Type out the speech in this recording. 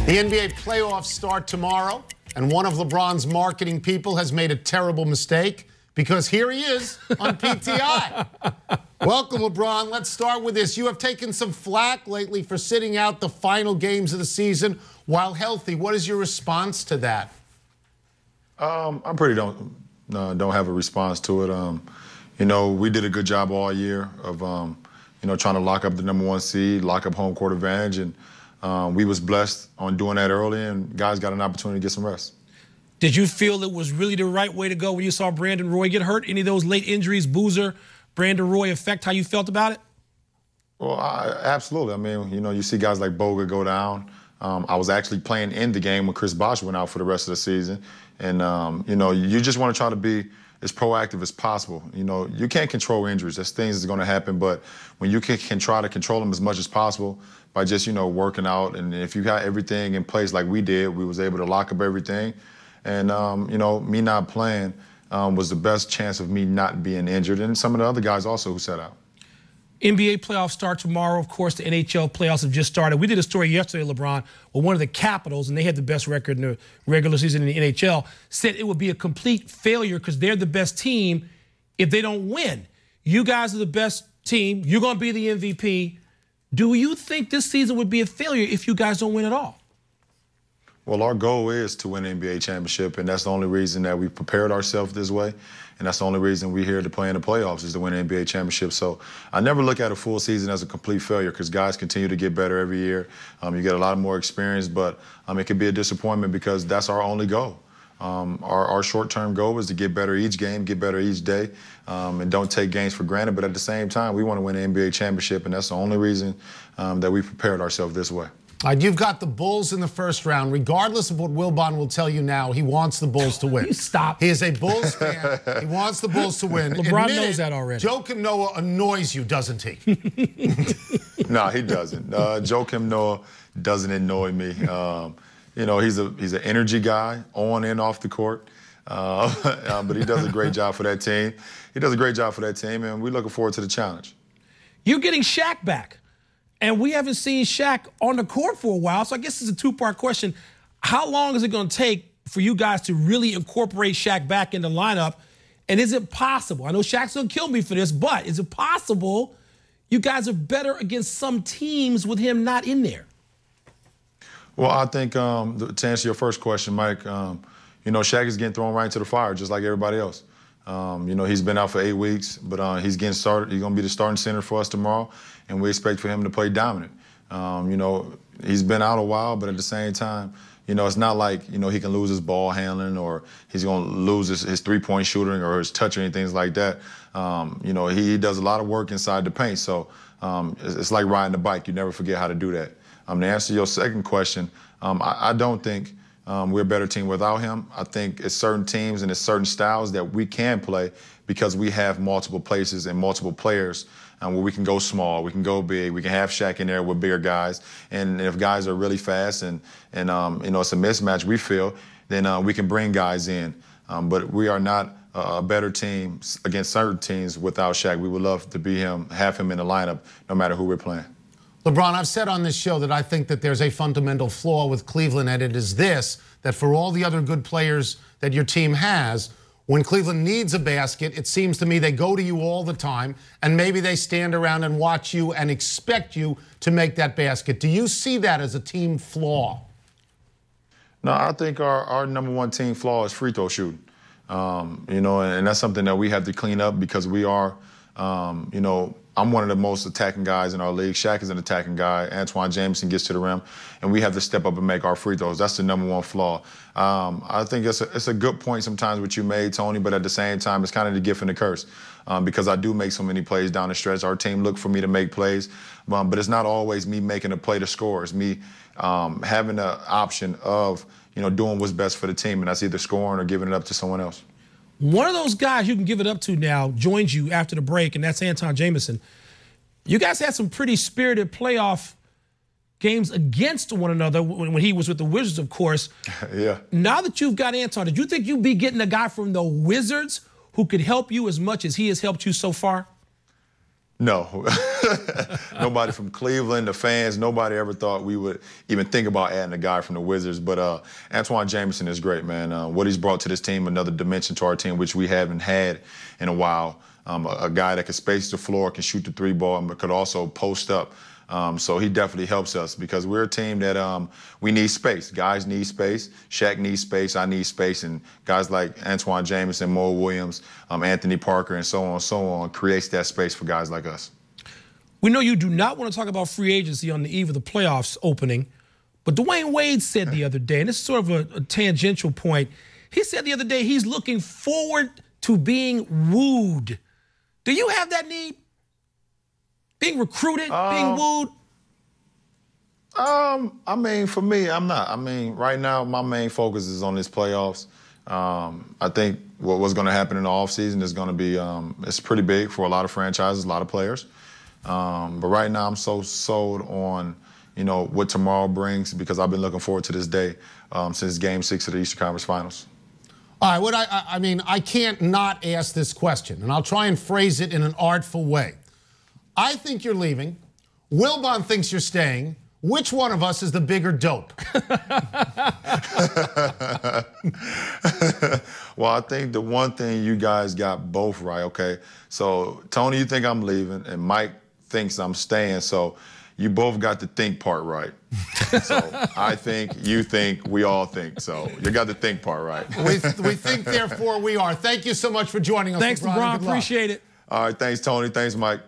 The NBA playoffs start tomorrow, and one of LeBron's marketing people has made a terrible mistake because here he is on PTI. Welcome, LeBron. Let's start with this. You have taken some flack lately for sitting out the final games of the season while healthy. What is your response to that? I pretty don't have a response to it. You know, we did a good job all year of you know, trying to lock up the #1 seed, lock up home court advantage, and we was blessed on doing that early, and guys got an opportunity to get some rest. Did you feel it was really the right way to go when you saw Brandon Roy get hurt? Any of those late injuries, Boozer, Brandon Roy, affect how you felt about it? Well, absolutely. I mean, you know, you see guys like Boga go down. I was actually playing in the game when Chris Bosh went out for the rest of the season. And, you know, you just want to try to be as proactive as possible. You know, you can't control injuries. There's things that's going to happen. But when you can try to control them as much as possible by just, you know, working out. And if you got everything in place like we did, we was able to lock up everything. And, you know, me not playing was the best chance of me not being injured. And some of the other guys also who sat out. NBA playoffs start tomorrow. Of course, the NHL playoffs have just started. We did a story yesterday, LeBron, where one of the Capitals, and they had the best record in the regular season in the NHL, said it would be a complete failure because they're the best team if they don't win. You guys are the best team. You're going to be the MVP. Do you think this season would be a failure if you guys don't win at all? Well, our goal is to win an NBA championship, and that's the only reason that we prepared ourselves this way. And that's the only reason we're here to play in the playoffs is to win an NBA championship. So I never look at a full season as a complete failure because guys continue to get better every year. You get a lot more experience, but it could be a disappointment because that's our only goal. Our short-term goal is to get better each game, get better each day, and don't take games for granted. But at the same time, we want to win an NBA championship, and that's the only reason that we prepared ourselves this way. You've got the Bulls in the first round. Regardless of what Wilbon will tell you now, he wants the Bulls to win. Stop. He is a Bulls fan. He wants the Bulls to win. LeBron knows that already. Joakim Noah annoys you, doesn't he? No, he doesn't. Joakim Noah doesn't annoy me. You know, he's an energy guy on and off the court. But he does a great job for that team. He does a great job for that team, and we're looking forward to the challenge. You're getting Shaq back. And we haven't seen Shaq on the court for a while, so I guess it's a two-part question. How long is it going to take for you guys to really incorporate Shaq back in the lineup? And is it possible? I know Shaq's going to kill me for this, but is it possible you guys are better against some teams with him not in there? Well, I think to answer your first question, Mike, you know, Shaq is getting thrown right into the fire just like everybody else. You know, he's been out for 8 weeks, but he's getting started. He's going to be the starting center for us tomorrow, and we expect for him to play dominant. You know, he's been out a while, but at the same time, you know, it's not like, you know, he can lose his ball handling or he's going to lose his three-point shooting or his touch or anything like that. You know, he does a lot of work inside the paint, so it's like riding a bike. You never forget how to do that. To answer your second question, I don't think we're a better team without him. I think it's certain teams and it's certain styles that we can play because we have multiple places and multiple players where we can go small, we can go big, we can have Shaq in there with bigger guys. And if guys are really fast and you know, it's a mismatch, we feel, then we can bring guys in. But we are not a better team against certain teams without Shaq. We would love to be him, have him in the lineup no matter who we're playing. LeBron, I've said on this show that I think that there's a fundamental flaw with Cleveland, and it is this, that for all the other good players that your team has, when Cleveland needs a basket, it seems to me they go to you all the time, and maybe they stand around and watch you and expect you to make that basket. Do you see that as a team flaw? No, I think our #1 team flaw is free throw shooting. You know, and that's something that we have to clean up because we are, you know, I'm one of the most attacking guys in our league. Shaq is an attacking guy. Antoine Jameson gets to the rim, and we have to step up and make our free throws. That's the #1 flaw. I think it's a good point sometimes what you made, Tony, but at the same time, it's kind of the gift and the curse because I do make so many plays down the stretch. Our team look for me to make plays, but it's not always me making a play to score. It's me having the option of, you know, doing what's best for the team, and that's either scoring or giving it up to someone else. One of those guys you can give it up to now joins you after the break, and that's Anton Jameson. You guys had some pretty spirited playoff games against one another when he was with the Wizards, of course. Yeah. Now that you've got Anton, did you think you'd be getting a guy from the Wizards who could help you as much as he has helped you so far? No. Nobody from Cleveland, the fans, nobody ever thought we would even think about adding a guy from the Wizards. But Antoine Jameson is great, man. What he's brought to this team, another dimension to our team, which we haven't had in a while. A guy that can space the floor, can shoot the three ball, but could also post up. So he definitely helps us because we're a team that we need space. Guys need space. Shaq needs space. I need space. And guys like Antoine Jameson, Mo Williams, Anthony Parker, and so on, creates that space for guys like us. We know you do not want to talk about free agency on the eve of the playoffs opening, but Dwayne Wade said the other day, and this is sort of a tangential point, he said the other day he's looking forward to being wooed. Do you have that need? Being recruited, being wooed? I mean, for me, I'm not. I mean, right now, my main focus is on this playoffs. I think what's going to happen in the offseason is going to be, it's pretty big for a lot of franchises, a lot of players. But right now, I'm so sold on, what tomorrow brings because I've been looking forward to this day since Game 6 of the Eastern Conference Finals. All right, I mean, I can't not ask this question, and I'll try and phrase it in an artful way. I think you're leaving. Wilbon thinks you're staying. Which one of us is the bigger dope? Well, I think the one thing you guys got both right, okay? So, Tony, you think I'm leaving, and Mike thinks I'm staying, so you both got the think part right. So, I think, you think, we all think. So, you got the think part right. We think, therefore we are. Thank you so much for joining us. Thanks, LeBron. Appreciate it. All right, thanks, Tony. Thanks, Mike.